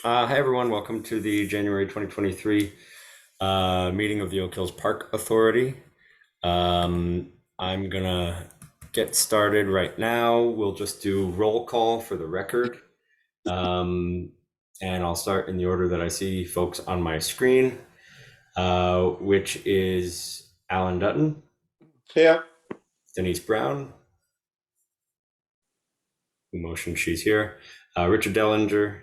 Hi, everyone. Welcome to the January 2023 meeting of the Oak Hills Park Authority. I'm gonna get started right now. We'll just do roll call for the record. Um, and I'll start in the order that I see folks on my screen, which is Alan Dutton, Yeah. Denise Brown, who motioned she's here, Richard Dellinger,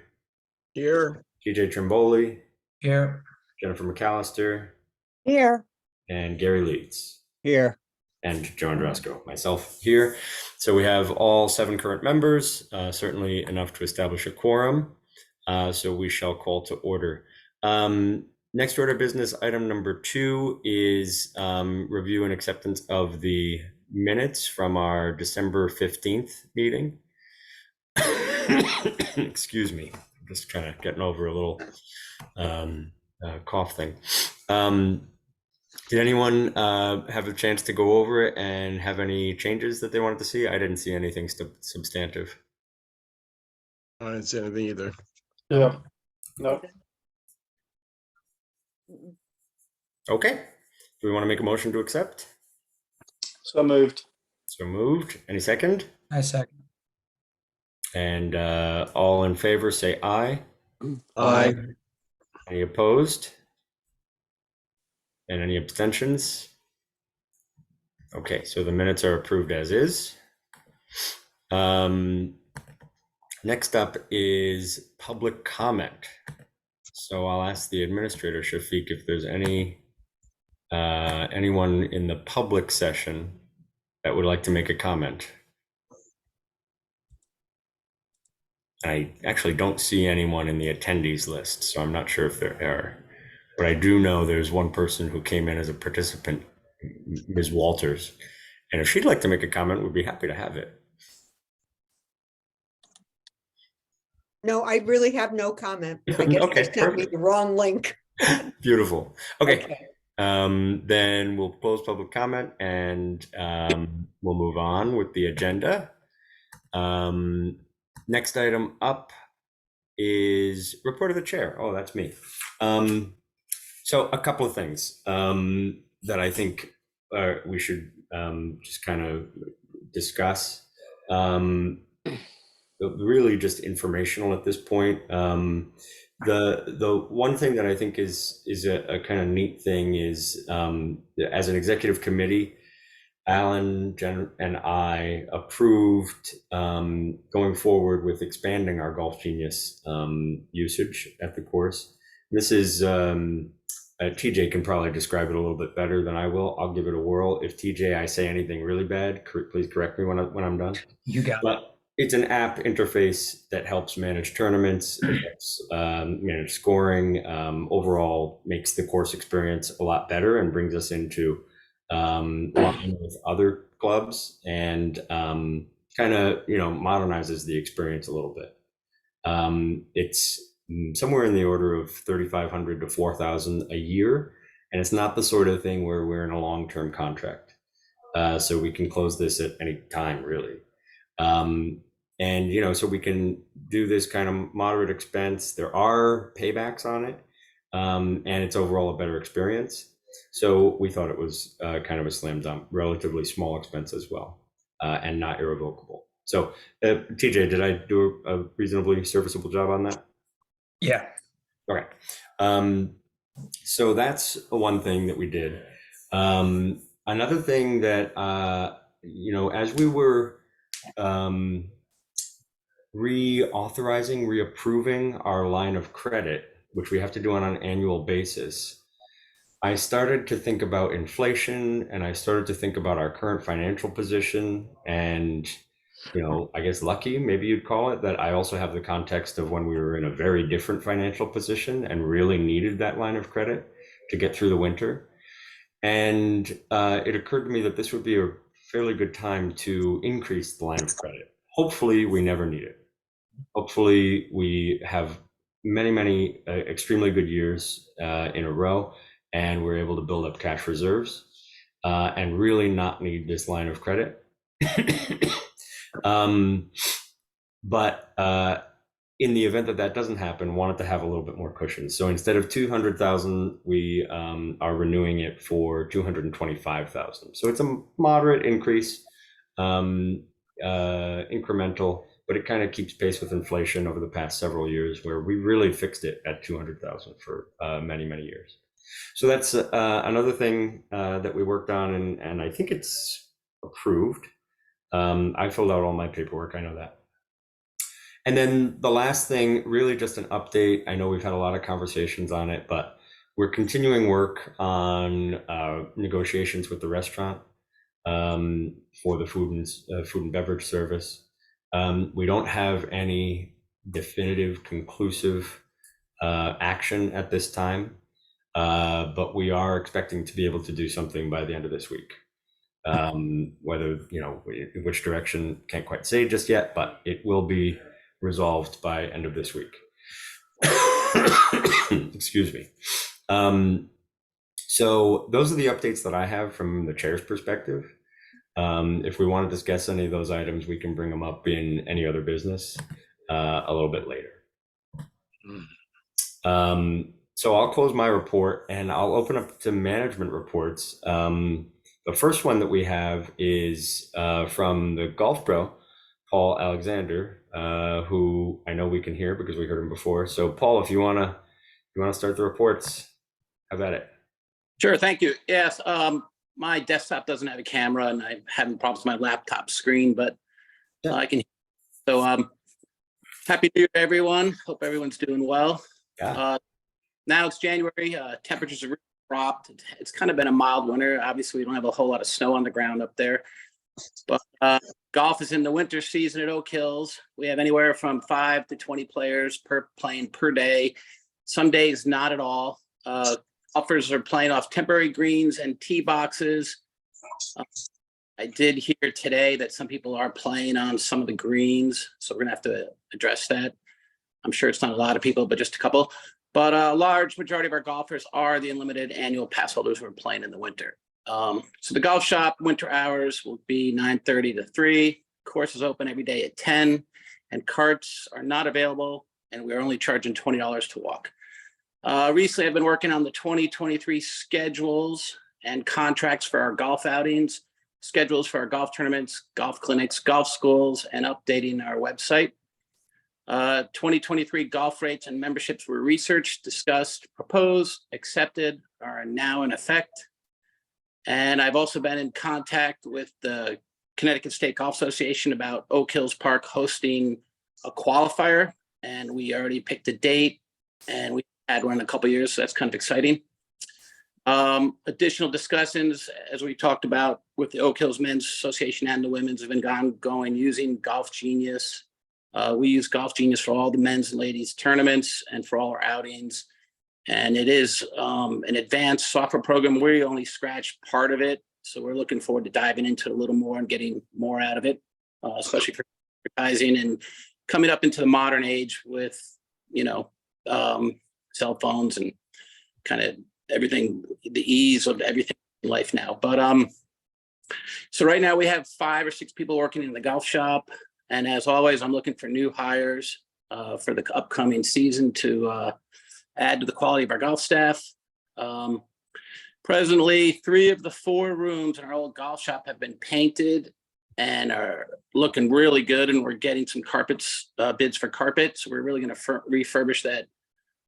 Here. TJ Trimboli, Here. Jennifer McAllister, Here. and Gary Leeds. Here. And Joe Andrasco, myself here. So we have all 7 current members, certainly enough to establish a quorum. So we shall call to order. Next order of business, item number 2 is review and acceptance of the minutes from our December 15th meeting. Excuse me, I'm just kind of getting over a little cough thing. Did anyone have a chance to go over it and have any changes that they wanted to see? I didn't see anything substantive. I didn't see anything either. Yeah. No. Okay. Do we want to make a motion to accept? So moved. So moved. Any second? I second. And all in favor say aye. Aye. Any opposed? And any abstentions? Okay, so the minutes are approved as is. Next up is public comment. So I'll ask the administrator, Shafiq, if there's anyone in the public session that would like to make a comment. I actually don't see anyone in the attendees list, so I'm not sure if there are. But I do know there's one person who came in as a participant, Ms. Walters. And if she'd like to make a comment, we'd be happy to have it. No, I really have no comment. I guess Okay, they sent me the wrong link. Beautiful. Okay. Then we'll close public comment and we'll move on with the agenda. Next item up is report of the chair. Oh, that's me. So a couple of things that I think we should just kind of discuss. Really just informational at this point. The one thing that I think is a kind of neat thing is as an executive committee, Alan, Jen, and I approved going forward with expanding our Golf Genius usage at the course. This is TJ can probably describe it a little bit better than I will. I'll give it a whirl. If TJ, I say anything really bad, please correct me when I'm done. You got it. But it's an app interface that helps manage tournaments, it helps manage scoring, overall makes the course experience a lot better and brings us into line with other clubs and kind of, modernizes the experience a little bit. It's somewhere in the order of 3,500 to 4,000 a year. And it's not the sort of thing where we're in a long-term contract. So we can close this at any time, really. And so we can do this kind of moderate expense. There are paybacks on it, and it's overall a better experience. So we thought it was kind of a slam dunk, relatively small expense as well, and not irrevocable. So TJ, did I do a reasonably serviceable job on that? Yeah. Okay. So that's one thing that we did. Another thing that, as we were reapproving our line of credit, which we have to do on an annual basis, I started to think about inflation and I started to think about our current financial position and, I guess lucky, maybe you'd call it, that I also have the context of when we were in a very different financial position and really needed that line of credit to get through the winter. And it occurred to me that this would be a fairly good time to increase the line of credit. Hopefully we never need it. Hopefully we have many, many extremely good years in a row, and we're able to build up cash reserves and really not need this line of credit. But in the event that that doesn't happen, wanted to have a little bit more cushion. So instead of 200,000, we are renewing it for 225,000. So it's a moderate increase, incremental, but it kind of keeps pace with inflation over the past several years, where we really fixed it at 200,000 for many, many years. So that's another thing that we worked on, and I think it's approved. I filled out all my paperwork, I know that. And then the last thing, really just an update. I know we've had a lot of conversations on it, but we're continuing work on negotiations with the restaurant for the food and beverage service. We don't have any definitive, conclusive action at this time, but we are expecting to be able to do something by the end of this week. Whether, in which direction, can't quite say just yet, but it will be resolved by end of this week. Excuse me. So those are the updates that I have from the chair's perspective. If we want to discuss any of those items, we can bring them up in any other business a little bit later. So I'll close my report and I'll open up to management reports. The first one that we have is from the golf pro, Paul Alexander, who I know we can hear because we heard him before. So Paul, if you wanna start the reports, have at it. Sure, thank you. Yes, my desktop doesn't have a camera and I'm having problems with my laptop screen, but I can. So happy New Year, everyone. Hope everyone's doing well. Yeah. Now it's January. Temperatures have really dropped. It's kind of been a mild winter. Obviously, we don't have a whole lot of snow on the ground up there. But golf is in the winter season at Oak Hills. We have anywhere from 5 to 20 players playing per day. Some days not at all. Golfers are playing off temporary greens and tee boxes. I did hear today that some people are playing on some of the greens, so we're gonna have to address that. I'm sure it's not a lot of people, but just a couple. But a large majority of our golfers are the unlimited annual pass holders who are playing in the winter. So the golf shop winter hours will be 9:30 to 3. Course is open every day at 10, and carts are not available, and we're only charging $20 to walk. Recently, I've been working on the 2023 schedules and contracts for our golf outings, schedules for our golf tournaments, golf clinics, golf schools, and updating our website. 2023 golf rates and memberships were researched, discussed, proposed, accepted, are now in effect. And I've also been in contact with the Connecticut State Golf Association about Oak Hills Park hosting a qualifier, and we already picked a date, and we had one in a couple of years, so that's kind of exciting. Additional discussions, as we talked about with the Oak Hills Men's Association and the Women's, have been ongoing using Golf Genius. We use Golf Genius for all the men's and ladies tournaments and for all our outings. And it is an advanced software program. We only scratched part of it. So we're looking forward to diving into it a little more and getting more out of it, especially for advertising and coming up into the modern age with, cell phones and kind of everything, the ease of everything in life now. But so right now we have 5 or 6 people working in the golf shop. And as always, I'm looking for new hires for the upcoming season to add to the quality of our golf staff. Presently, 3 of the 4 rooms in our old golf shop have been painted and are looking really good. And we're getting some bids for carpet. So we're really going to refurbish that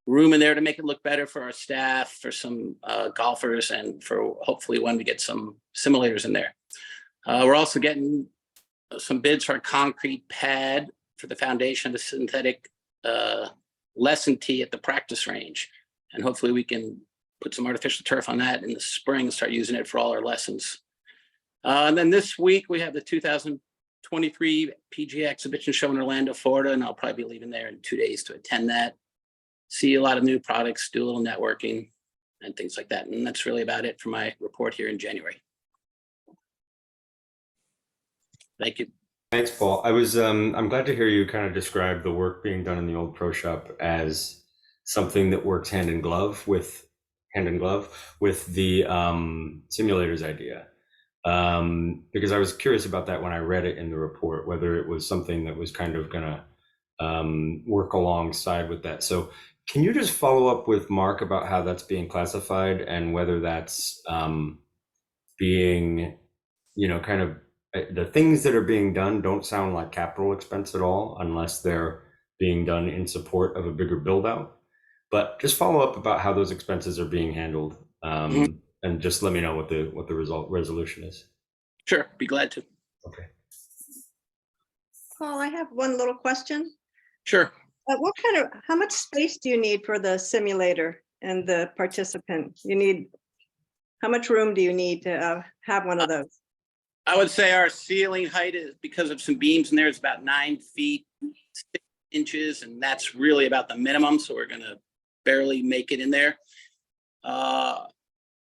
room in there to make it look better for our staff, for some golfers, and for hopefully when we get some simulators in there. We're also getting some bids for a concrete pad for the foundation of the synthetic lesson tee at the practice range. And hopefully we can put some artificial turf on that in the spring and start using it for all our lessons. And then this week we have the 2023 PGA exhibition show in Orlando, Florida, and I'll probably be leaving there in 2 days to attend that. See a lot of new products, do a little networking and things like that. And that's really about it for my report here in January. Thank you. Thanks, Paul. I'm glad to hear you kind of describe the work being done in the old pro shop as something that works hand in glove with the simulators idea. Because I was curious about that when I read it in the report, whether it was something that was kind of gonna work alongside with that. So can you just follow up with Mark about how that's being classified and whether that's being, kind of the things that are being done don't sound like capital expense at all unless they're being done in support of a bigger build out. But just follow up about how those expenses are being handled, and just let me know what the resolution is. Sure, be glad to. Okay. Paul, I have one little question. Sure. How much space do you need for the simulator and the participant? How much room do you need to have one of those? I would say our ceiling height is, because of some beams in there, is about 9 feet 6 inches, and that's really about the minimum. So we're gonna barely make it in there.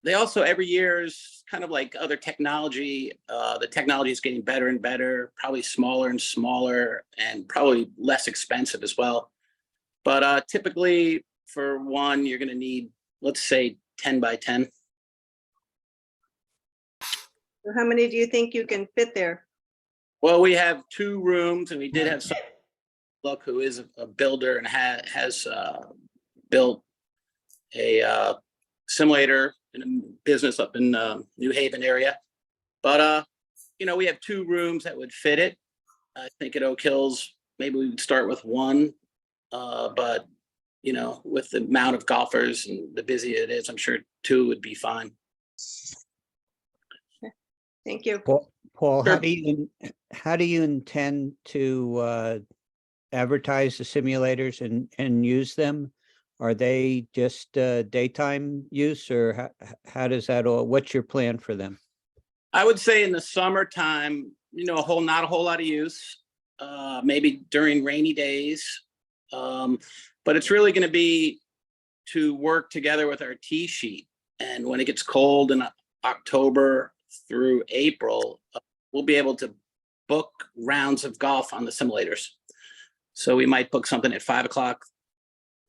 They also, every year is kind of like other technology. The technology is getting better and better, probably smaller and smaller, and probably less expensive as well. But typically for one, you're gonna need, let's say 10 by 10. How many do you think you can fit there? Well, we have 2 rooms, and we did have some look who is a builder and has built a simulator in a business up in New Haven area. But we have 2 rooms that would fit it. I think at Oak Hills, maybe we would start with 1. But with the amount of golfers and the busy it is, I'm sure 2 would be fine. Thank you. Paul, Sure. how do you intend to advertise the simulators and use them? Are they just daytime use, or how does that all? What's your plan for them? I would say in the summertime, not a whole lot of use. Maybe during rainy days, but it's really going to be to work together with our tee sheet. And when it gets cold in October through April, we'll be able to book rounds of golf on the simulators. So we might book something at 5 o'clock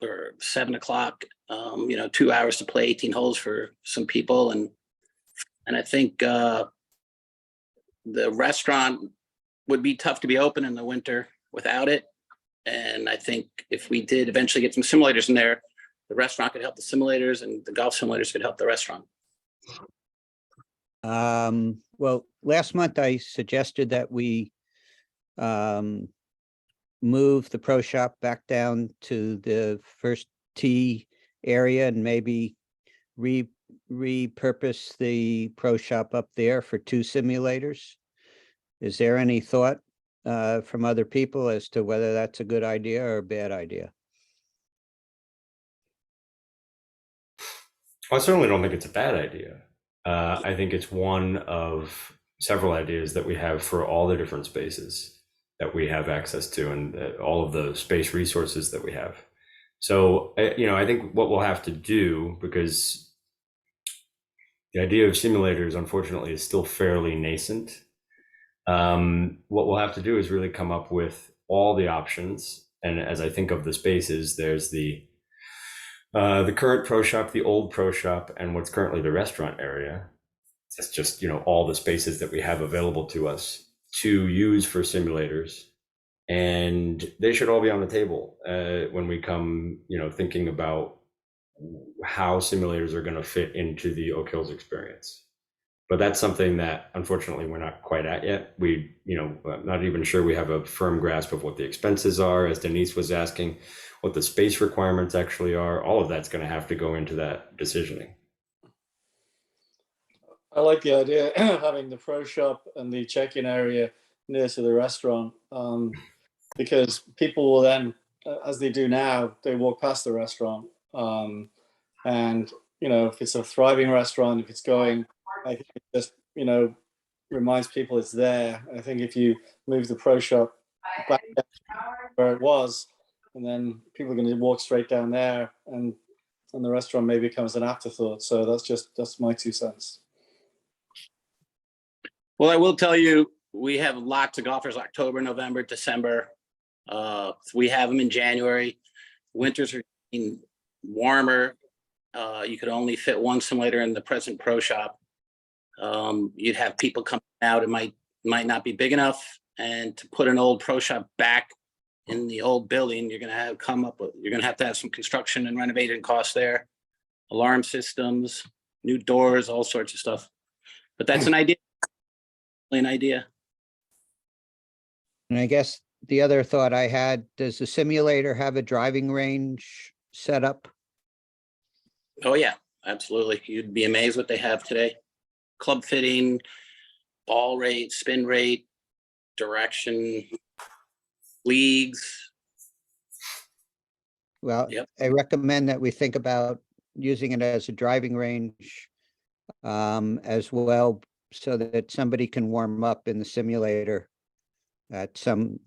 or 7 o'clock, 2 hours to play 18 holes for some people. And I think the restaurant would be tough to be open in the winter without it. And I think if we did eventually get some simulators in there, the restaurant could help the simulators and the golf simulators could help the restaurant. Well, last month I suggested that we move the pro shop back down to the first tee area and maybe repurpose the pro shop up there for 2 simulators. Is there any thought from other people as to whether that's a good idea or a bad idea? I certainly don't think it's a bad idea. I think it's one of several ideas that we have for all the different spaces that we have access to and all of the space resources that we have. So, I think what we'll have to do, because the idea of simulators, unfortunately, is still fairly nascent. What we'll have to do is really come up with all the options. And as I think of the spaces, there's the current pro shop, the old pro shop, and what's currently the restaurant area. That's just, all the spaces that we have available to us to use for simulators. And they should all be on the table when we come, thinking about how simulators are going to fit into the Oak Hills experience. But that's something that, unfortunately, we're not quite at yet. I'm not even sure we have a firm grasp of what the expenses are, as Denise was asking, what the space requirements actually are. All of that's going to have to go into that decisioning. I like the idea of having the pro shop and the check-in area near to the restaurant, because people will then, as they do now, they walk past the restaurant. And, if it's a thriving restaurant, if it's going, I think it just, reminds people it's there. I think if you move the pro shop back where it was, and then people are going to walk straight down there, and the restaurant maybe becomes an afterthought. So that's my 2 cents. Well, I will tell you, we have lots of golfers October, November, December. We have them in January. Winters are getting warmer. You could only fit 1 simulator in the present pro shop. You'd have people coming out. It might not be big enough. And to put an old pro shop back in the old building, you're gonna have to have some construction and renovation costs there. Alarm systems, new doors, all sorts of stuff. But that's an idea. An idea. And I guess the other thought I had, does the simulator have a driving range set up? Oh, yeah, absolutely. You'd be amazed what they have today. Club fitting, ball rate, spin rate, direction, leagues. Well, Yep. I recommend that we think about using it as a driving range as well, so that somebody can warm up in the simulator at for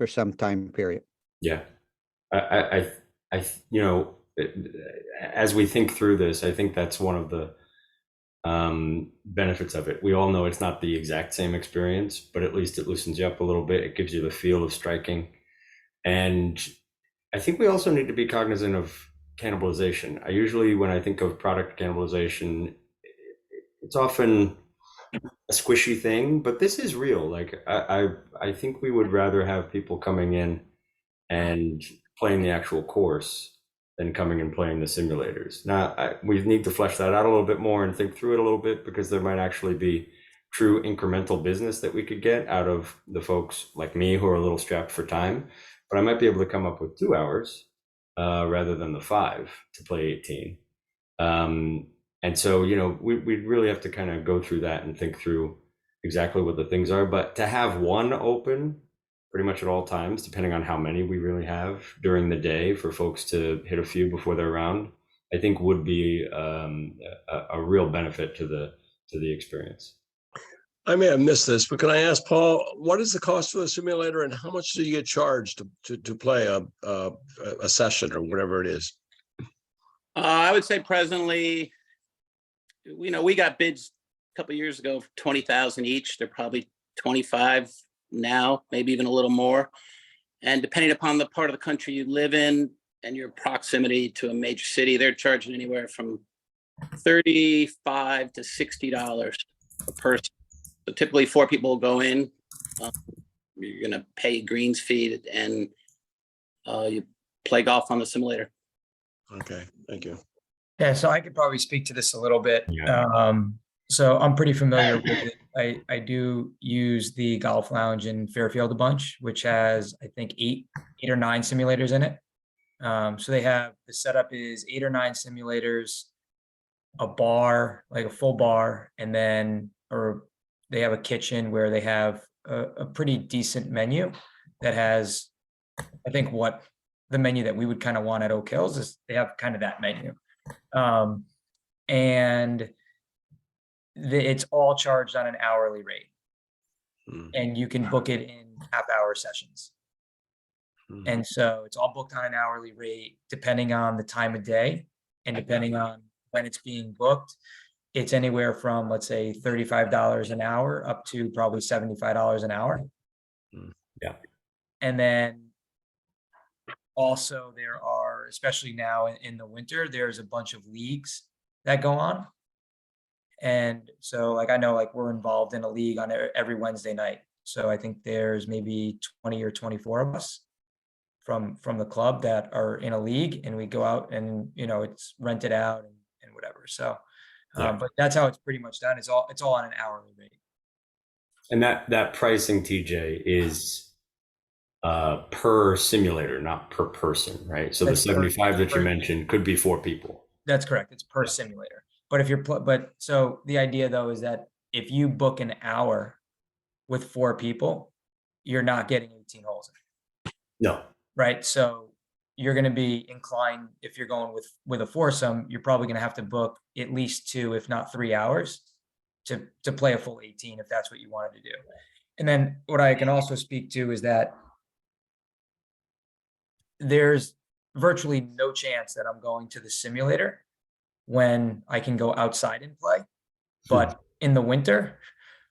some time period. Yeah. You know, as we think through this, I think that's one of the benefits of it. We all know it's not the exact same experience, but at least it loosens you up a little bit. It gives you the feel of striking. And I think we also need to be cognizant of cannibalization. I usually, when I think of product cannibalization, it's often a squishy thing, but this is real. Like I think we would rather have people coming in and playing the actual course than coming and playing the simulators. Now, we need to flesh that out a little bit more and think through it a little bit, because there might actually be true incremental business that we could get out of the folks like me who are a little strapped for time. But I might be able to come up with 2 hours rather than the 5 to play 18. And so, you know, we really have to kind of go through that and think through exactly what the things are. But to have one open pretty much at all times, depending on how many we really have during the day, for folks to hit a few before they're around, I think would be a real benefit to the experience. I may have missed this, but can I ask Paul, what is the cost for the simulator and how much do you get charged to play a session or whatever it is? I would say presently, you know, we got bids a couple of years ago for 20,000 each. They're probably 25 now, maybe even a little more. And depending upon the part of the country you live in and your proximity to a major city, they're charging anywhere from $35 to $60 a person. So typically 4 people will go in. You're going to pay greens fee and you play golf on the simulator. Okay, thank you. Yeah, so I could probably speak to this a little bit. Yeah. So I'm pretty familiar with it. I do use the Golf Lounge in Fairfield a bunch, which has, I think, eight or 9 simulators in it. So they have, the setup is 8 or 9 simulators, a bar, like a full bar, and then, or they have a kitchen where they have a pretty decent menu that has, I think, what the menu that we would kind of want at Oak Hills is. They have kind of that menu. And it's all charged on an hourly rate, and you can book it in half-hour sessions. And so it's all booked on an hourly rate, depending on the time of day and depending on when it's being booked. It's anywhere from, let's say, $35 an hour up to probably $75 an hour. Yeah. And then also there are, especially now in the winter, there's a bunch of leagues that go on. And so, like, I know, like, we're involved in a league on every Wednesday night. So I think there's maybe 20 or 24 of us from the club that are in a league, and we go out and, you know, it's rented out and whatever. So, Yeah. but that's how it's pretty much done. It's all on an hourly rate. And that pricing, TJ, is per simulator, not per person, right? So That's the 75 that you per- mentioned could be 4 people. That's correct. It's per simulator. But if you're, so the idea though is that if you book an hour with 4 people, you're not getting 18 holes in, No. right? So you're going to be inclined, if you're going with a foursome, you're probably going to have to book at least 2, if not 3 hours to play a full 18, if that's what you wanted to do. And then what I can also speak to is that there's virtually no chance that I'm going to the simulator when I can go outside and play. But in the winter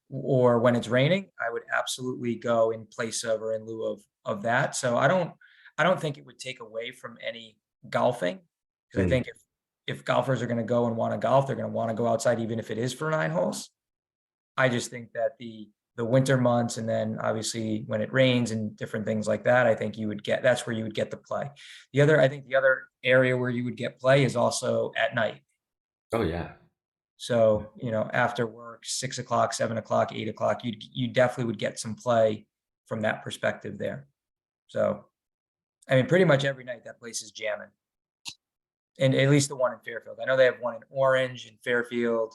or when it's raining, I would absolutely go in place of or in lieu of that. So I don't think it would take away from any golfing, because I think if golfers are going to go and want to golf, they're going to want to go outside, even if it is for 9 holes. I just think that the the winter months, and then obviously when it rains and different things like that, I think that's where you would get the play. I think the other area where you would get play is also at night. Oh, yeah. So, after work, 6 o'clock, 7 o'clock, 8 o'clock, you definitely would get some play from that perspective there. So, I mean, pretty much every night that place is jamming. And at least the one in Fairfield. I know they have one in Orange and Fairfield.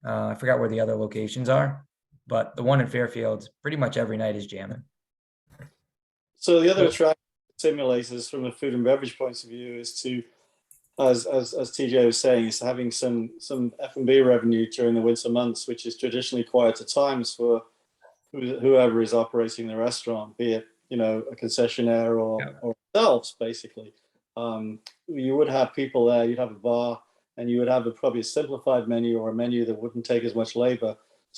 I forgot where the other locations are, but the one in Fairfield, pretty much every night is jamming. So the other attraction to simulators from a food and beverage point of view is to, as TJ was saying, is having some F&B revenue during the winter months, which is traditionally quieter times for whoever is operating the restaurant, be it a concessionaire or themselves, basically. You would have people there, you'd have a bar, and you would have probably a simplified menu or a menu that wouldn't take as much labor.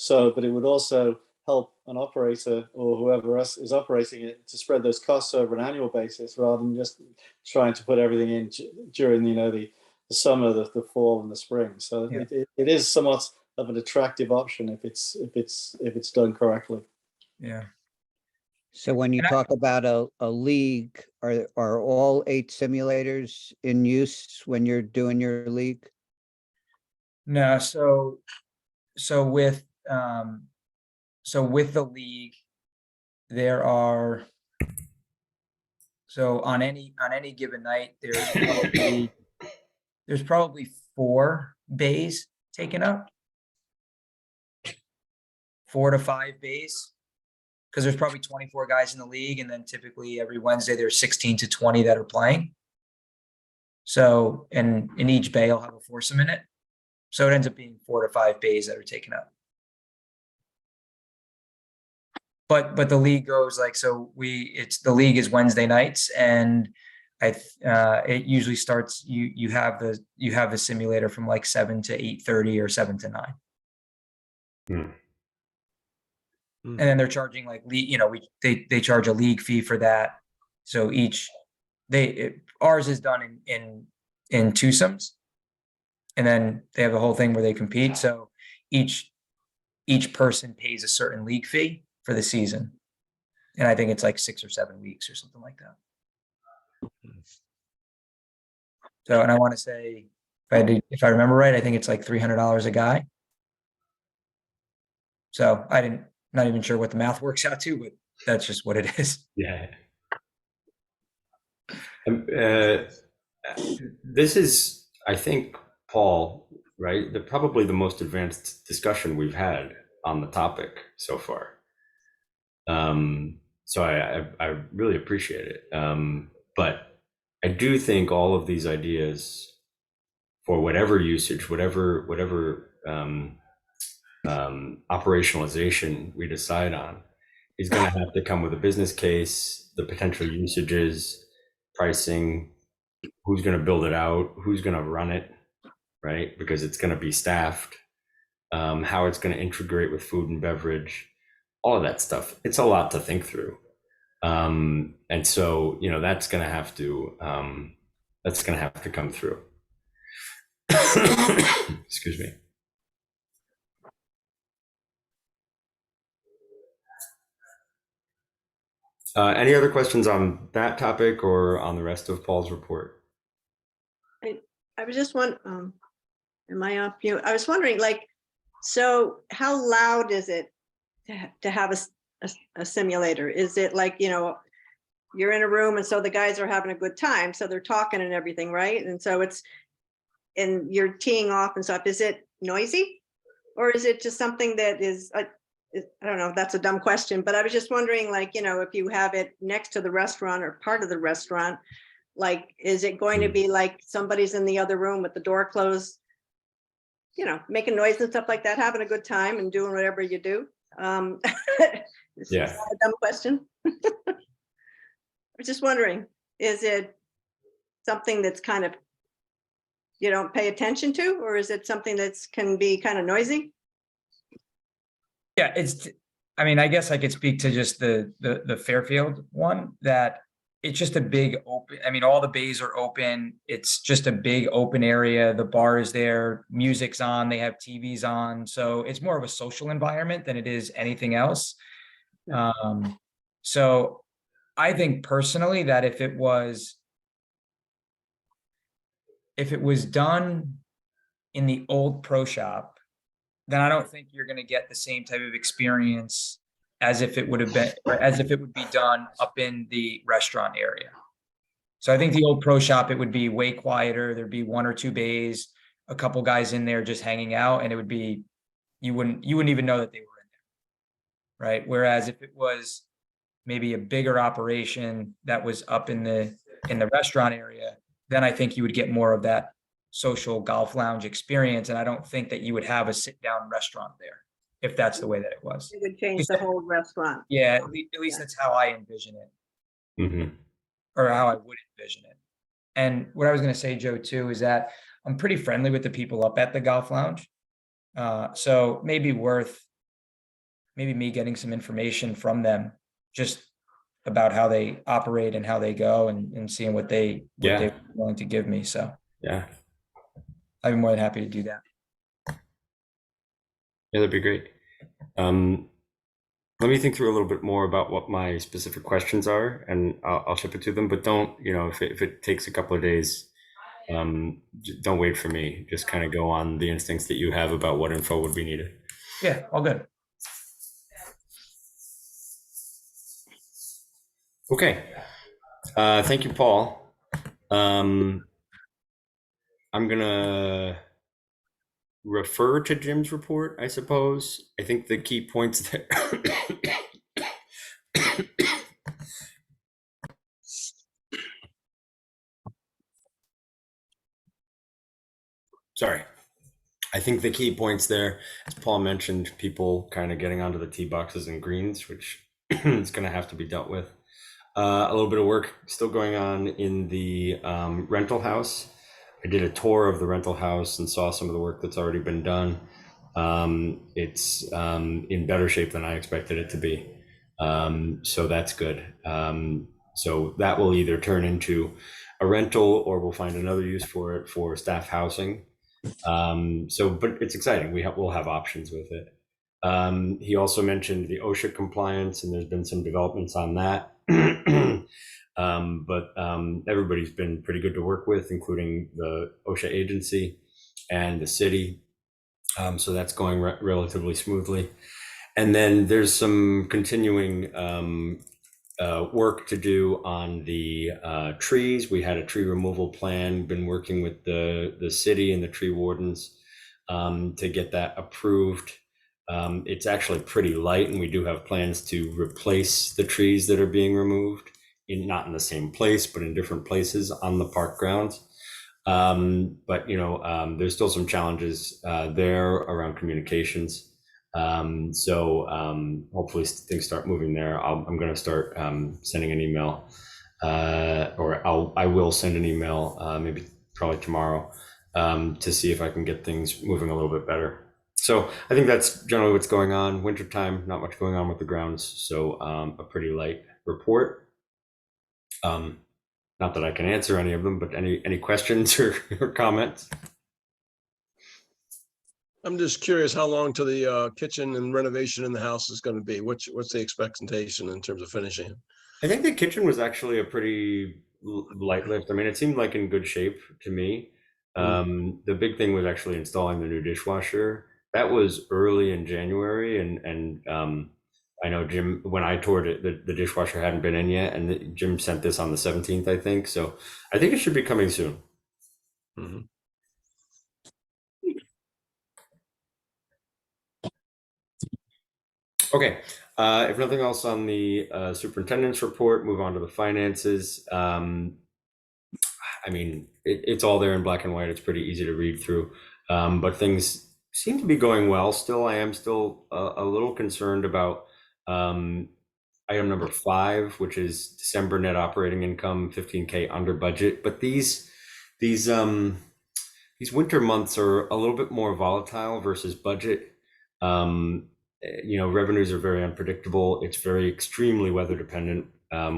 But it would also help an operator or whoever else is operating it to spread those costs over an annual basis, rather than just trying to put everything in during the summer, the fall, and the spring. So Yeah. it is somewhat of an attractive option if it's done correctly. Yeah. So when you And I- talk about a league, are all 8 simulators in use when you're doing your league? No, so with the league, there are, so on any given night, there's probably 4 bays taken up. 4 to 5 bays. Because there's probably 24 guys in the league, and then typically every Wednesday there's 16 to 20 that are playing. So, and in each bay will have a foursome in it. So it ends up being 4 to 5 bays that are taken up. But the league goes like, so the league is Wednesday nights, and it usually starts, you have the simulator from like 7 to 8:30 or 7 to 9. And then they're charging like they charge a league fee for that. So ours is done in twosomes, and then they have the whole thing where they compete. So each person pays a certain league fee for the season, and I think it's like 6 or 7 weeks or something like that. So, and I want to say, if I remember right, I think it's like $300 a guy. So not even sure what the math works out to, but that's just what it is. Yeah. This is, I think, Paul, right? Probably the most advanced discussion we've had on the topic so far. So I really appreciate it. But I do think all of these ideas, for whatever usage, whatever operationalization we decide on, is going to have to come with a business case, the potential usages, pricing, who's going to build it out, who's going to run it, right? Because it's going to be staffed, how it's going to integrate with food and beverage, all of that stuff. It's a lot to think through. And so, that's going to have to come through. Excuse me. Any other questions on that topic or on the rest of Paul's report? I was just am I off mute? I was wondering, so how loud is it to have a simulator? Is it like, you're in a room and so the guys are having a good time, so they're talking and everything, right? And so and you're teeing off and stuff. Is it noisy, or is it just something that is, I don't know, that's a dumb question, but I was just wondering, if you have it next to the restaurant or part of the restaurant, is it going to be like somebody's in the other room with the door closed, making noise and stuff like that, having a good time and doing whatever you do? Is that a dumb question? I was just wondering, is it something that's kind of, you don't pay attention to, or is it something that's can be kind of noisy? Yeah, I mean, I guess I could speak to just the Fairfield one, that it's just a big open, I mean, all the bays are open. It's just a big open area. The bar is there, music's on, they have TVs on. So it's more of a social environment than it is anything else. So I think personally that if it was done in the old pro shop, then I don't think you're going to get the same type of experience as if it would have been, or as if it would be done up in the restaurant area. So I think the old pro shop, it would be way quieter. There'd be 1 or 2 bays, a couple guys in there just hanging out, and it would be, you wouldn't even know that they were in there. Right. Whereas if it was maybe a bigger operation that was up in the restaurant area, then I think you would get more of that social golf lounge experience. And I don't think that you would have a sit down restaurant there if that's the way that it was. It would change the whole restaurant. Yeah, at least that's how I envision it, Mm-hmm. or how I would envision it. And what I was going to say, Joe, too, is that I'm pretty friendly with the people up at the golf lounge. So maybe me getting some information from them just about how they operate and how they go, and seeing what they're willing to give me. So Yeah. I'd be more than happy to do that. Yeah, that'd be great. Let me think through a little bit more about what my specific questions are, and I'll ship it to them. But don't, if it takes a couple of days, don't wait for me. Just kind of go on the instincts that you have about what info would be needed. Yeah, all good. Okay. Thank you, Paul. I'm gonna refer to Jim's report, I suppose. I think the key points there. Sorry. I think the key points there, as Paul mentioned, people kind of getting onto the tee boxes and greens, which is going to have to be dealt with. A little bit of work still going on in the rental house. I did a tour of the rental house and saw some of the work that's already been done. It's in better shape than I expected it to be. So that's good. So that will either turn into a rental, or we'll find another use for it for staff housing. But it's exciting. We'll have options with it. He also mentioned the OSHA compliance, and there's been some developments on that. But everybody's been pretty good to work with, including the OSHA agency and the city. So that's going relatively smoothly. And then there's some continuing work to do on the trees. We had a tree removal plan, been working with the city and the tree wardens to get that approved. It's actually pretty light, and we do have plans to replace the trees that are being removed, not in the same place, but in different places on the park grounds. But there's still some challenges there around communications. Hopefully things start moving there. I'm going to start sending an email, I will send an email, probably tomorrow, to see if I can get things moving a little bit better. So I think that's generally what's going on. Wintertime, not much going on with the grounds. So a pretty light report. Not that I can answer any of them, but any questions or comments? I'm just curious how long to the kitchen and renovation in the house is going to be. What's the expectation in terms of finishing it? I think the kitchen was actually a pretty light lift. I mean, it seemed like in good shape to me. The big thing was actually installing the new dishwasher. That was early in January, and I know Jim, when I toured it, the dishwasher hadn't been in yet, and Jim sent this on the 17th, I think. So I think it should be coming soon. Mm-hmm. Okay, if nothing else on the superintendent's report, move on to the finances. I mean, it's all there in black and white. It's pretty easy to read through, but things seem to be going well. Still, I am still a little concerned about item number 5, which is December net operating income, 15K under budget. But these winter months are a little bit more volatile versus budget. Revenues are very unpredictable. It's very extremely weather dependent.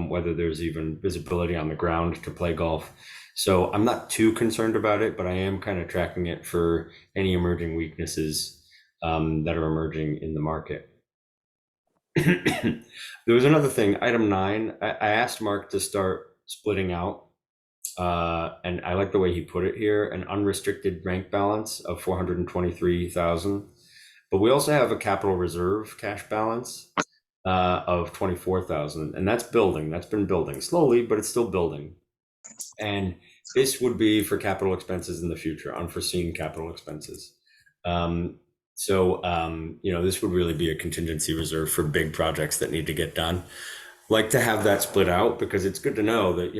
whether there's even visibility on the ground to play golf. So I'm not too concerned about it, but I am kind of tracking it for any emerging weaknesses that are emerging in the market. There was another thing, item 9. I asked Mark to start splitting out, and I like the way he put it here, an unrestricted bank balance of 423,000. But we also have a capital reserve cash balance of 24,000, and that's building. That's been building slowly, but it's still building. And this would be for capital expenses in the future, unforeseen capital expenses. This would really be a contingency reserve for big projects that need to get done. Like to have that split out, because it's good to know that,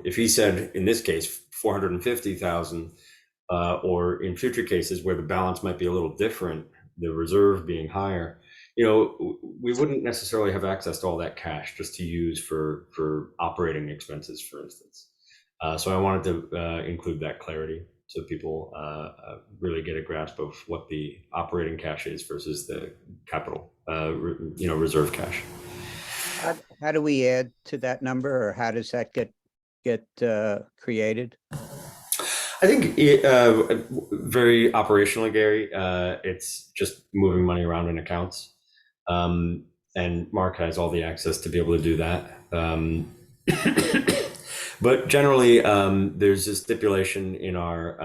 if he said in this case 450,000, or in future cases where the balance might be a little different, the reserve being higher, we wouldn't necessarily have access to all that cash just to use for operating expenses, for instance. So I wanted to include that clarity so people really get a grasp of what the operating cash is versus the capital, reserve cash. How do we add to that number, or how does that get created? I think very operationally, Gary. It's just moving money around in accounts, and Mark has all the access to be able to do that. But generally, there's a stipulation in our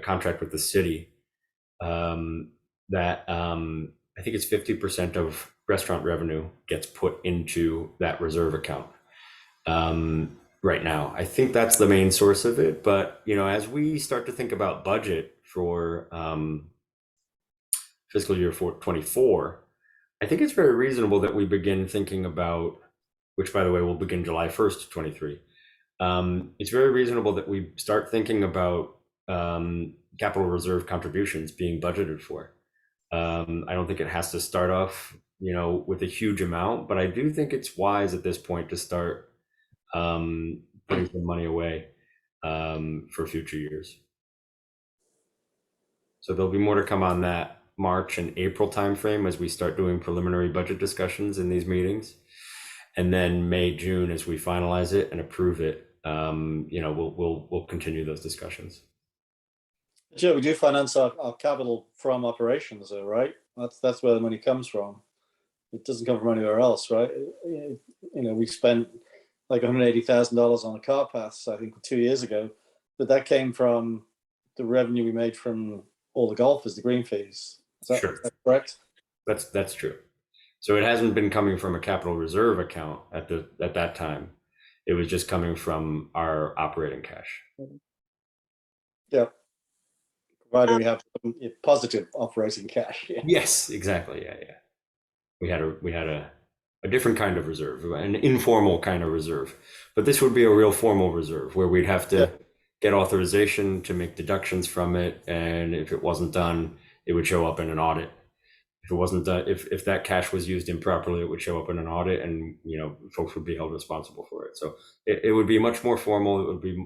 contract with the city that I think it's 50% of restaurant revenue gets put into that reserve account. Right now, I think that's the main source of it. But as we start to think about budget for fiscal year 24, I think it's very reasonable that we begin thinking about, which by the way will begin July 1st, 23. It's very reasonable that we start thinking about capital reserve contributions being budgeted for. I don't think it has to start off, with a huge amount, but I do think it's wise at this point to start putting some money away for future years. So there'll be more to come on that March and April timeframe as we start doing preliminary budget discussions in these meetings, and then May, June as we finalize it and approve it. We'll continue those discussions. Joe, we do finance our capital from operations, though, right? That's where the money comes from. It doesn't come from anywhere else, right? We spent like $180,000 on the car paths, I think 2 years ago, but that came from the revenue we made from all the golfers, the green fees. Is that correct? That's true. So it hasn't been coming from a capital reserve account at that time. It was just coming from our operating cash. Yeah. Provided we have some positive operating cash. Yeah. Yes, exactly. Yeah. We had a different kind of reserve, an informal kind of reserve, but this would be a real formal reserve where we'd have to get authorization to make deductions from it, and if it wasn't done, it would show up in an audit. If it wasn't done, if that cash was used improperly, it would show up in an audit, and folks would be held responsible for it. So it would be much more formal. It would be,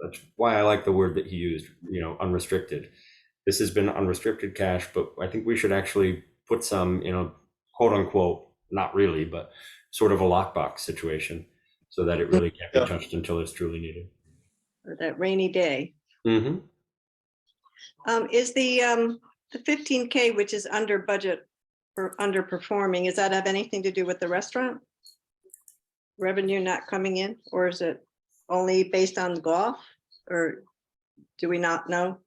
that's why I like the word that he used, unrestricted. This has been unrestricted cash, but I think we should actually put some, quote unquote, not really, but sort of a lockbox situation so that it really can't be touched until it's truly needed. Or that rainy day. Mm-hmm. Is the 15K, which is under budget or underperforming, does that have anything to do with the restaurant revenue not coming in, or is it only based on golf, or do we not know?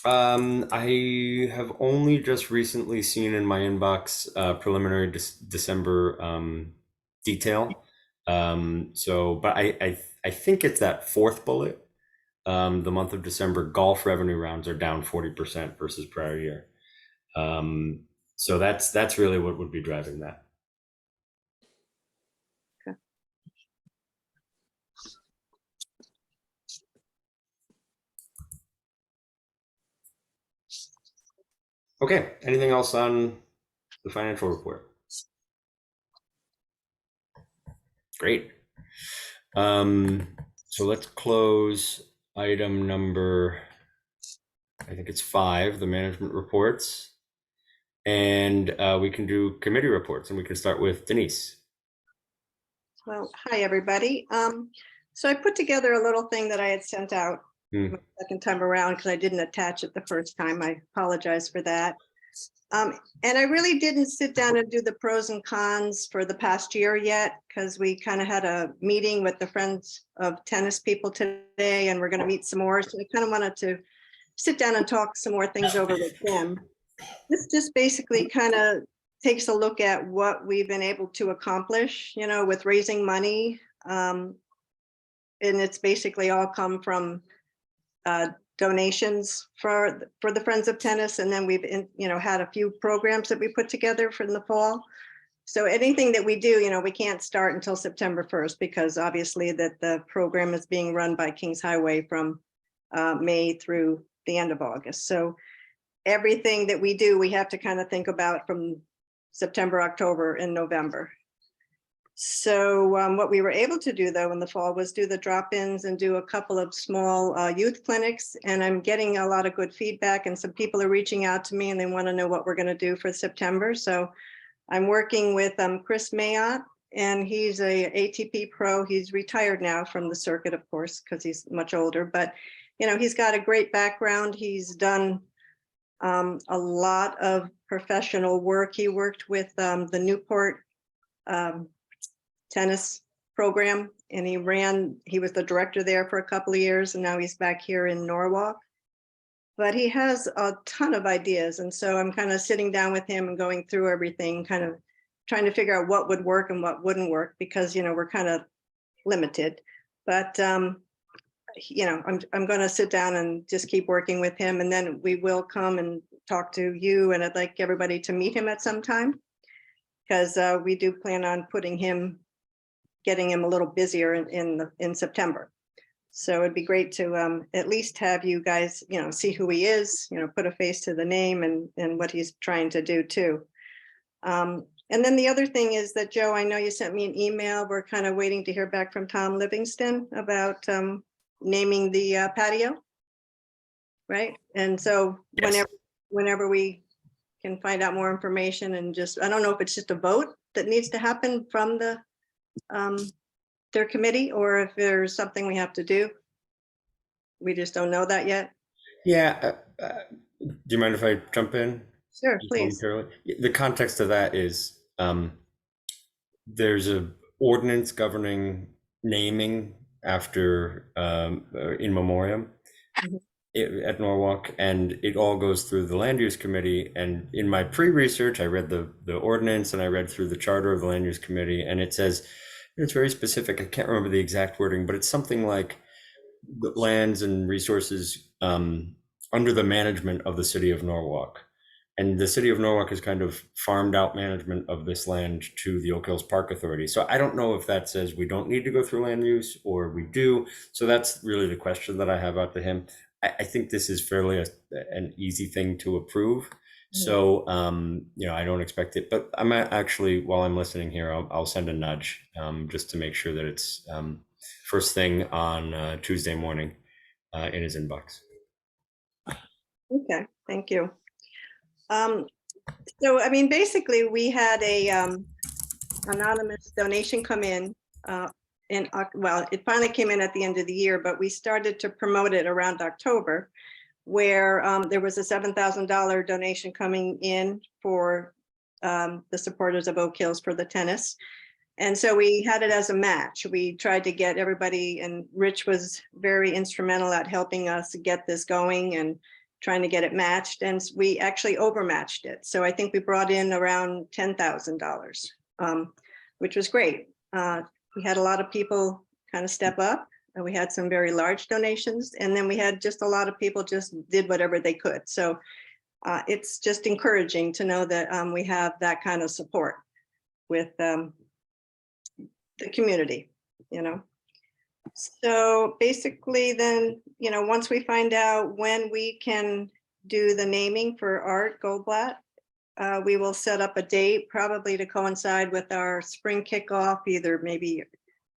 I have only just recently seen in my inbox preliminary December detail. But I think it's that fourth bullet. The month of December golf revenue rounds are down 40% versus prior year. So that's really what would be driving that. Okay, anything else on the financial report? Great. So let's close item number, I think it's 5, the management reports. And we can do committee reports, and we can start with Denise. Well, hi, everybody. So I put together a little thing that I had sent out Hmm. the second time around because I didn't attach it the first time. I apologize for that. And I really didn't sit down and do the pros and cons for the past year yet, because we kind of had a meeting with the Friends of Tennis people today, and we're going to meet some more. So I kind of wanted to sit down and talk some more things over with them. This just basically kind of takes a look at what we've been able to accomplish, you know, with raising money. And it's basically all come from donations for the Friends of Tennis. And then we've, you know, had a few programs that we put together for the fall. So anything that we do, you know, we can't start until September 1st, because obviously that the program is being run by Kings Highway from May through the end of August. So everything that we do, we have to kind of think about from September, October, and November. So what we were able to do though in the fall was do the drop-ins and do a couple of small youth clinics. And I'm getting a lot of good feedback, and some people are reaching out to me and they want to know what we're going to do for September. So I'm working with Chris Mayotte, and he's a ATP pro. He's retired now from the circuit, of course, because he's much older, but you know, he's got a great background. He's done a lot of professional work. He worked with the Newport tennis program, and he was the director there for a couple of years, and now he's back here in Norwalk. But he has a ton of ideas, and so I'm kind of sitting down with him and going through everything, kind of trying to figure out what would work and what wouldn't work, because you know, we're kind of limited. But you know, I'm going to sit down and just keep working with him, and then we will come and talk to you, and I'd like everybody to meet him at some time, because we do plan on getting him a little busier in September. So it'd be great to at least have you guys, you know, see who he is, you know, put a face to the name and what he's trying to do too. And then the other thing is that, Joe, I know you sent me an email. We're kind of waiting to hear back from Tom Livingston about naming the patio, right? And so Yes. whenever we can find out more information, and just, I don't know if it's just a vote that needs to happen from their committee, or if there's something we have to do. We just don't know that yet. Yeah. Do you mind if I jump in? Sure, Just please. momentarily? The context of that is there's a ordinance governing naming after in memoriam Mhm. at Norwalk, and it all goes through the land use committee. And in my pre-research, I read the ordinance and I read through the charter of the land use committee, and it says, it's very specific. I can't remember the exact wording, but it's something like the lands and resources under the management of the city of Norwalk. And the city of Norwalk has kind of farmed out management of this land to the Oak Hills Park Authority. So I don't know if that says we don't need to go through land use or we do. So that's really the question that I have out to him. I think this is fairly an easy thing to approve. So, you know, I don't expect it, but I'm actually, while I'm listening here, I'll send a nudge just to make sure that it's first thing on Tuesday morning in his inbox. Okay, thank you. So, I mean, basically, we had a anonymous donation come in, well, it finally came in at the end of the year, but we started to promote it around October, where there was a $7,000 donation coming in for the supporters of Oak Hills for the tennis. And so we had it as a match. We tried to get everybody, and Rich was very instrumental at helping us get this going and trying to get it matched. And we actually overmatched it. So I think we brought in around $10,000, which was great. We had a lot of people kind of step up, and we had some very large donations. And then we had just a lot of people just did whatever they could. So it's just encouraging to know that we have that kind of support with the community, you know. So basically then, you know, once we find out when we can do the naming for Art Goldblatt, we will set up a date probably to coincide with our spring kickoff, either maybe,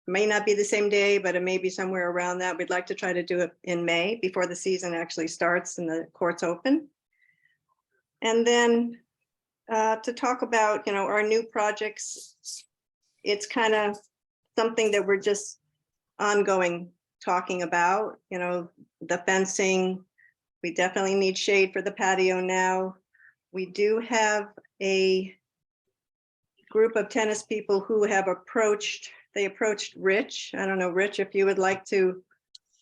may not be the same day, but it may be somewhere around that. We'd like to try to do it in May before the season actually starts and the courts open. And then to talk about, you know, our new projects, it's kind of something that we're just ongoing talking about, you know, the fencing. We definitely need shade for the patio now. We do have a group of tennis people who have approached Rich. I don't know, Rich, if you would like to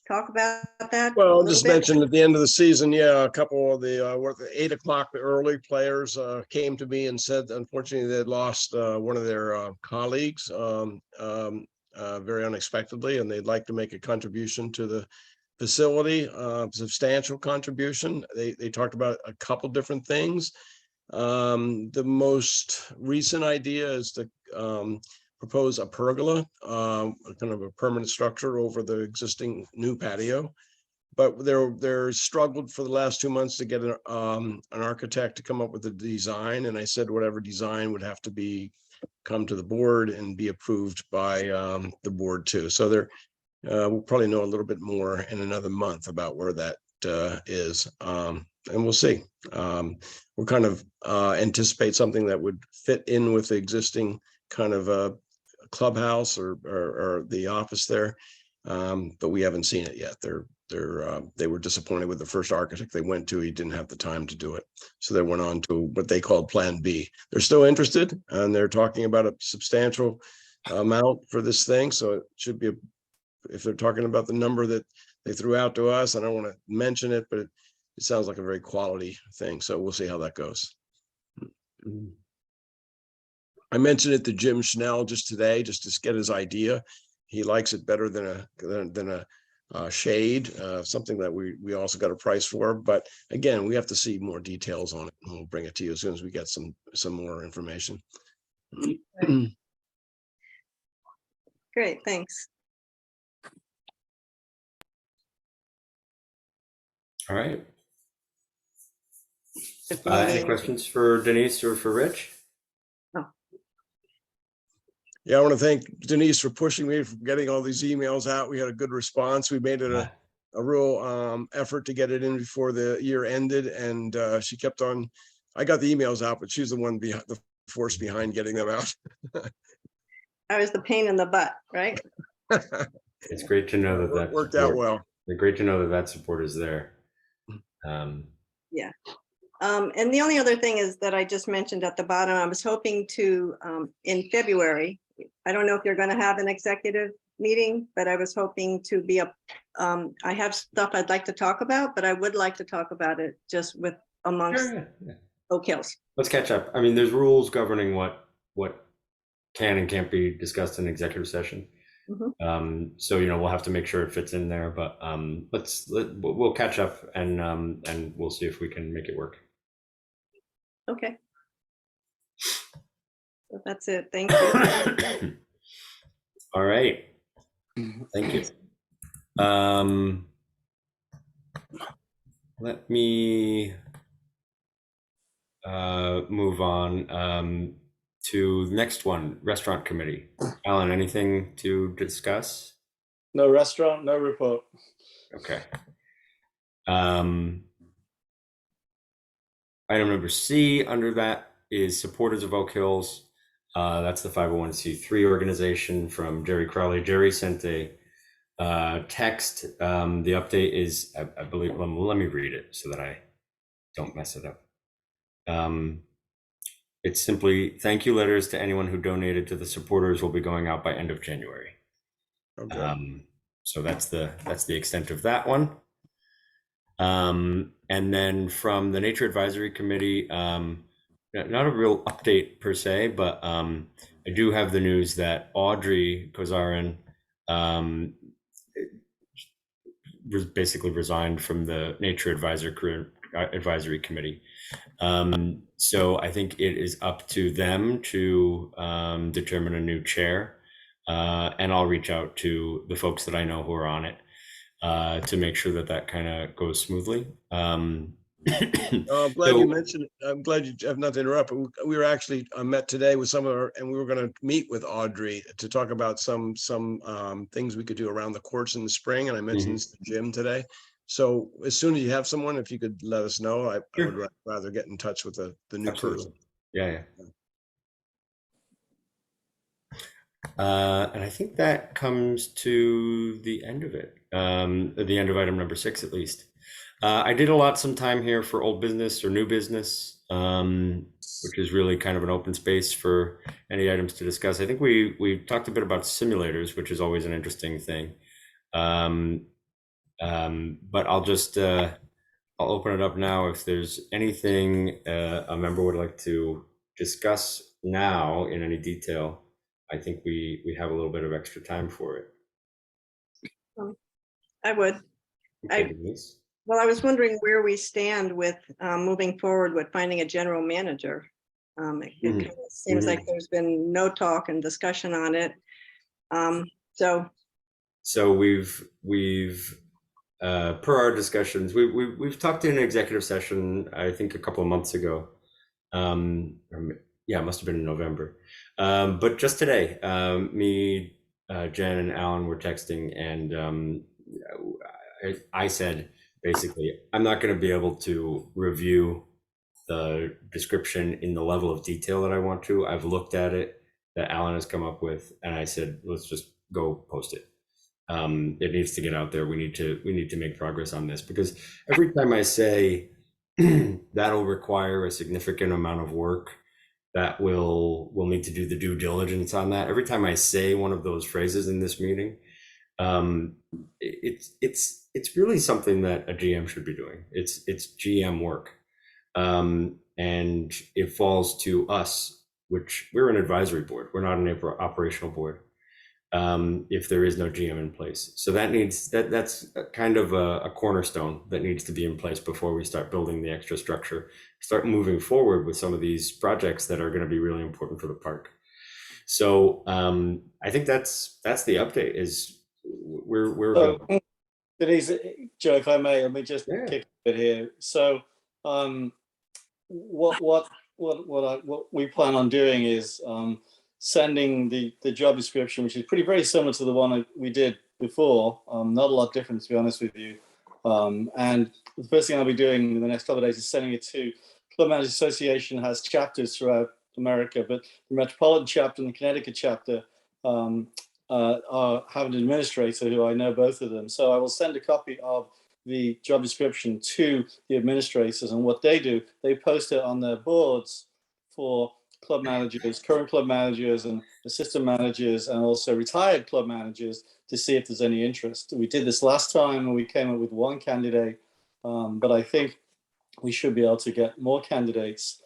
talk about that. Well, a I'll little just bit. mention at the end of the season, yeah, a couple of the 8 o'clock early players came to me and said, unfortunately, they'd lost one of their colleagues very unexpectedly, and they'd like to make a contribution to the facility, substantial contribution. They talked about a couple different things. The most recent idea is to propose a pergola, kind of a permanent structure over the existing new patio. But they're struggled for the last 2 months to get an architect to come up with a design. And I said, whatever design would have to come to the board and be approved by the board too. So we'll probably know a little bit more in another month about where that is. And we'll see. We'll kind of anticipate something that would fit in with the existing kind of clubhouse or the office there. But we haven't seen it yet. They were disappointed with the first architect they went to. He didn't have the time to do it. So they went on to what they called Plan B. They're still interested, and they're talking about a substantial amount for this thing. So it should be, if they're talking about the number that they threw out to us, I don't want to mention it, but it sounds like a very quality thing. So we'll see how that goes. I mentioned it to Jim Schnell just today, just to get his idea. He likes it better than a shade, something that we also got a price for. But again, we have to see more details on it, and we'll bring it to you as soon as we get some more information. Great, thanks. All right. Any questions for Denise or for Rich? Yeah, I want to thank Denise for pushing me for getting all these emails out. We had a good response. We made it a real effort to get it in before the year ended, and she kept on. I got the emails out, but she's the one behind the force behind getting them out. I was the pain in the butt, right? It's great to know that that worked out support- well. It's great to know that that support is there. Yeah. And the only other thing is that I just mentioned at the bottom, I was hoping to, in February, I don't know if you're going to have an executive meeting, but I was hoping to be I have stuff I'd like to talk about, but I would like to talk about it just with amongst Yeah. Oak Hills. Let's catch up. I mean, there's rules governing what can and can't be discussed in executive session. So we'll have to make sure it fits in there, but we'll catch up and we'll see if we can make it work. Okay. So that's it. Thank you. All right. Thank you. Let me move on to the next one, restaurant committee. Alan, anything to discuss? No restaurant, no report. Okay. Item number C under that is Supporters of Oak Hills. That's the 501c3 organization from Jerry Crowley. Jerry sent a text. The update is, I believe, let me read it so that I don't mess it up. It's simply, thank you letters to anyone who donated to the supporters will be going out by end of January. Okay. So that's the extent of that one. And then from the Nature Advisory Committee, not a real update per se, but I do have the news that Audrey Kozarin basically resigned from the Nature Advisory Committee. So I think it is up to them to determine a new chair, and I'll reach out to the folks that I know who are on it to make sure that kind of goes smoothly. I'm glad you mentioned it. I'm glad you have not to interrupt. But we were actually met today with some of our, and we were going to meet with Audrey to talk about some things we could do around the courts in the spring. And I mentioned this to Jim today. So as soon as you have someone, if you could let us know, I would rather get in touch with the new Absolutely. person. Yeah. And I think that comes to the end of it, at the end of item number 6, at least. I did allot some time here for old business or new business, which is really kind of an open space for any items to discuss. I think we talked a bit about simulators, which is always an interesting thing. But I'll just I'll open it up now. If there's anything a member would like to discuss now in any detail, I think we have a little bit of extra time for it. I would. Okay, Denise? Well, I was wondering where we stand with moving forward with finding a general manager. It kind of seems like there's been no talk and discussion on it. So we've per our discussions, we've talked in an executive session, I think a couple of months ago. Yeah, it must have been in November. But just today, me, Jen, and Alan were texting, and I said, basically, I'm not going to be able to review the description in the level of detail that I want to. I've looked at it that Alan has come up with, and I said, let's just go post it. It needs to get out there. We need to make progress on this, because every time I say that'll require a significant amount of work, that we'll need to do the due diligence on that. Every time I say one of those phrases in this meeting, it's really something that a GM should be doing. It's GM work, and it falls to us, which we're an advisory board. We're not an operational board. If there is no GM in place, so that's kind of a cornerstone that needs to be in place before we start building the extra structure, start moving forward with some of these projects that are going to be really important for the park. So I think that's the update. Is we're Denise, Joe, if I may, let me just Yeah. kick a bit here. So what we plan on doing is sending the job description, which is very similar to the one we did before, not a lot different, to be honest with you. And the first thing I'll be doing in the next couple of days is sending it to Club Managers Association. Has chapters throughout America, but the Metropolitan chapter and the Connecticut chapter have an administrator who I know both of them. So I will send a copy of the job description to the administrators, and what they do, they post it on their boards for club managers, current club managers, and assistant managers, and also retired club managers, to see if there's any interest. We did this last time and we came up with one candidate, but I think we should be able to get more candidates,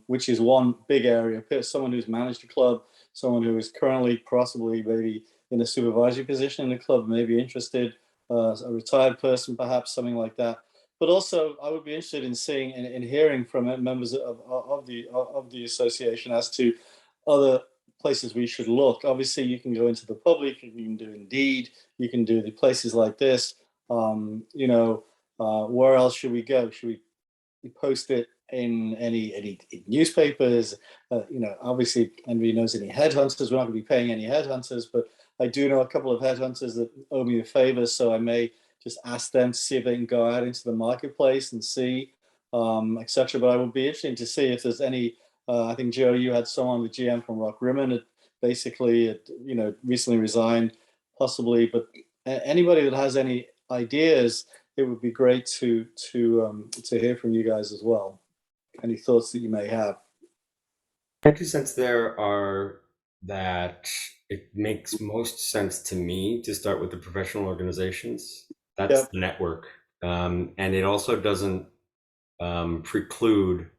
which is one big area. Someone who's managed a club, someone who is currently possibly maybe in a supervisory position in the club, may be interested, a retired person, perhaps, something like that. But also, I would be interested in seeing and hearing from members of the association as to other places we should look. Obviously, you can go into the public, you can do Indeed, you can do the places like this. Where else should we go? Should we post it in any newspapers? Obviously, anybody knows any headhunters? We're not going to be paying any headhunters, but I do know a couple of headhunters that owe me a favor, so I may just ask them to see if they can go out into the marketplace and see, etc. But I would be interested to see if there's any. I think, Joe, you had someone, the GM from Rock Rimmon, basically, recently resigned, possibly. But anybody that has any ideas, it would be great to hear from you guys as well. Any thoughts that you may have? My 2 cents there are that it makes most sense to me to start with the professional organizations. That's the network. And it also doesn't preclude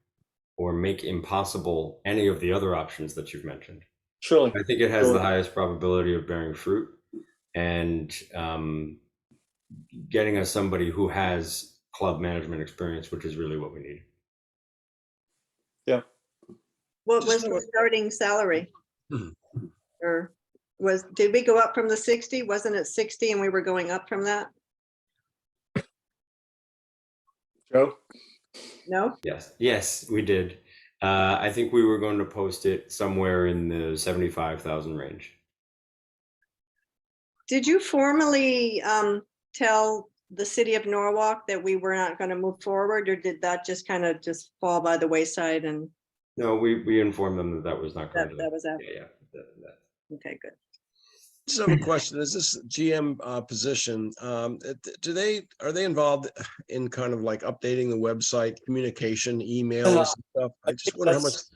or make impossible any of the other options that you've mentioned. Surely. I think it has the highest probability of bearing fruit, and getting us somebody who has club management experience, which is really what we need. Yeah. What was the starting salary? Or did we go up from the 60? Wasn't it 60 and we were going up from that? Joe? No? Yes, we did. I think we were going to post it somewhere in the 75,000 range. Did you formally tell the city of Norwalk that we were not going to move forward, or did that just kind of just fall by the wayside? And no, we informed them that was not going to. That was that. Yeah. Okay, good. Just have a question. Is this GM position, are they involved in kind of like updating the website, communication, emails and stuff? I just think wonder how much. that's-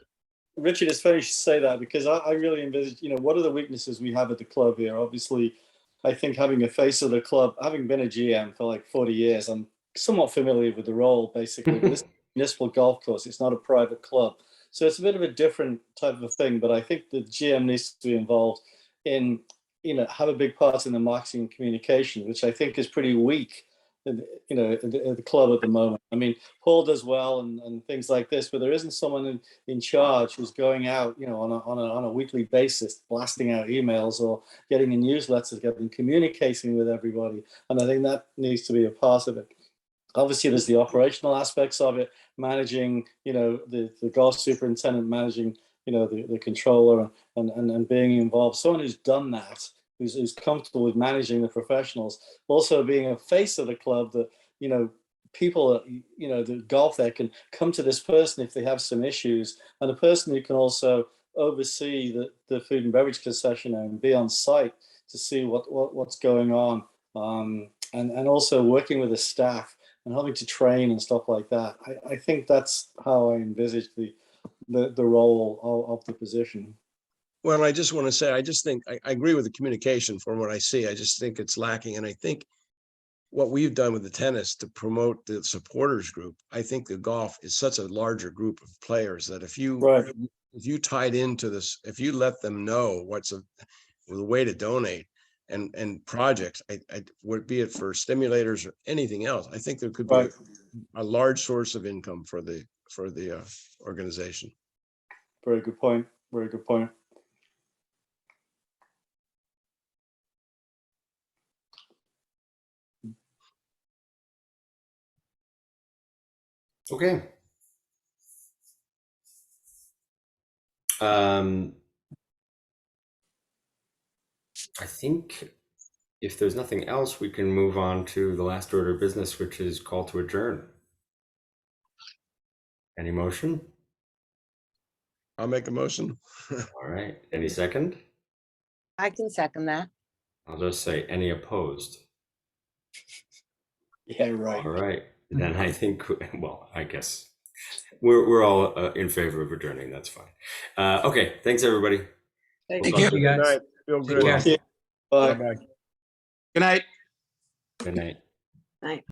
Richard, it's funny you should say that because I really envisage, what are the weaknesses we have at the club here? Obviously, I think having a face of the club, having been a GM for like 40 years, I'm somewhat familiar with the role basically. But this is a municipal golf course, it's not a private club. So it's a bit of a different type of a thing. But I think the GM needs to be involved in, have a big part in the marketing and communication, which I think is pretty weak at the club at the moment. I mean, Paul does well and things like this, but there isn't someone in charge who's going out, on a weekly basis, blasting out emails or getting in newsletters, communicating with everybody. And I think that needs to be a part of it. Obviously, there's the operational aspects of it, managing, the golf superintendent, managing, the controller and being involved. Someone who's done that, who's comfortable with managing the professionals, also being a face of the club that, people, the golf there can come to this person if they have some issues, and a person who can also oversee the food and beverage concessionaire and be on site to see what's going on, and also working with the staff and having to train and stuff like that. I think that's how I envisage the role of the position. Well, I just want to say, I just think, I agree with the communication from what I see. I just think it's lacking. And I think what we've done with the tennis to promote the supporters group, I think the golf is such a larger group of players that if you tied into this, if you let them know what's the way to donate and projects, I would be it for stimulators or anything else, I think there could be a large source of income for the organization. Very good point. Very good point. Okay. I think if there's nothing else, we can move on to the last order of business, which is call to adjourn. Any motion? I'll make a motion. All right. Any second? I can second that. I'll just say any opposed. Yeah, right. All right. Then I think, well, I guess we're all in favor of adjourning. That's fine. Okay. Thanks, everybody. Thank We'll Thank talk you, to guys. Good night. Feel Take good. care. Bye. Bye-bye. Good night. Good night. Night.